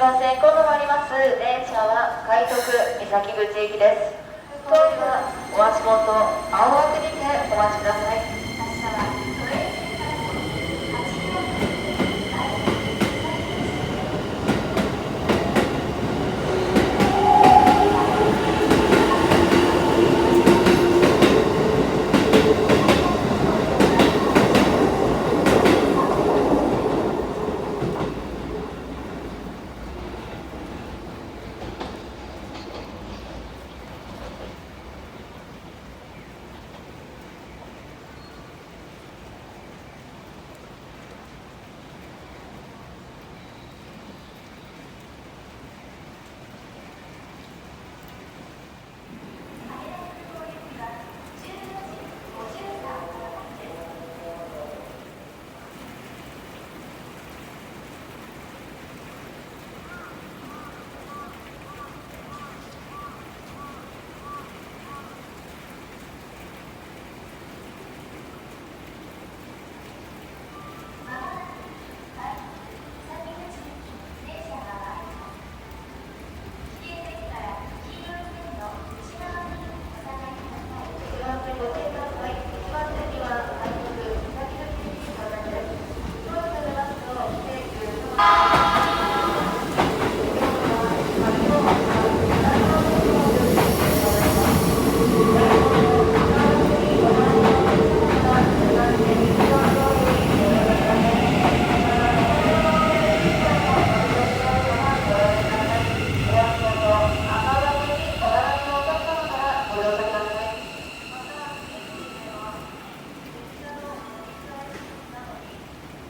番線今度もあります電車は快徳三崎口駅です。当時はお足元青枠にてお待ちください。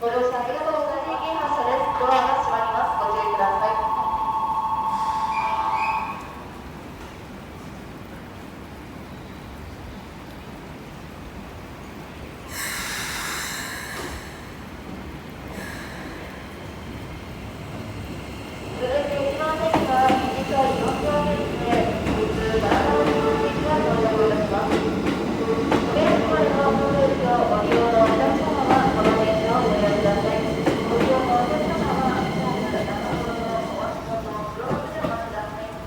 ご乗車ありがとうございます。発車です。ドアが閉まります。ご注意ください。続いて1番線は次回4両目で普通7号線が到着いたします。お電話までのご乗車をご利用のお客様はこの電車をご利用ください。ご利用のお客様は中ほどのお足元フロアでお待ちください。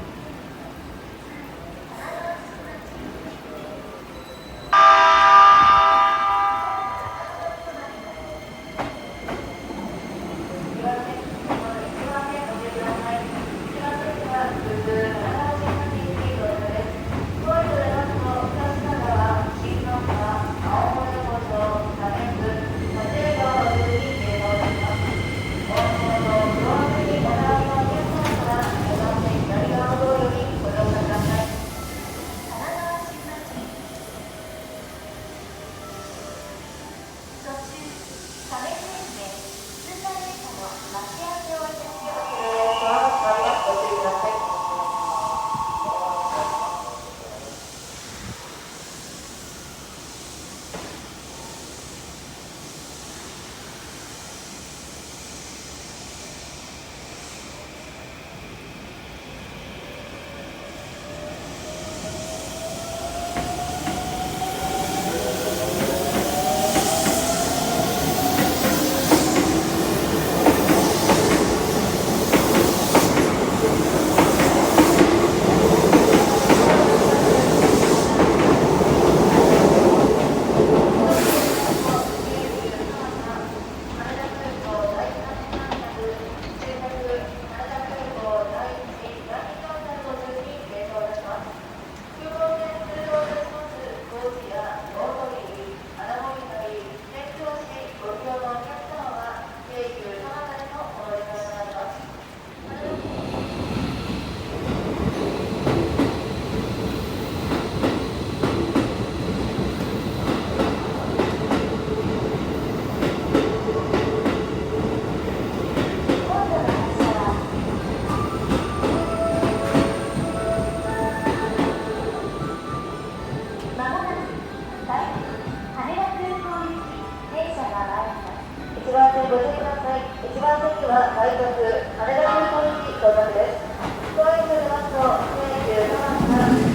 1番線ご注意ください。1番線は快特羽田空港行き到着です。当駅に出ますと京急田端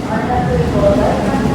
羽田空港第3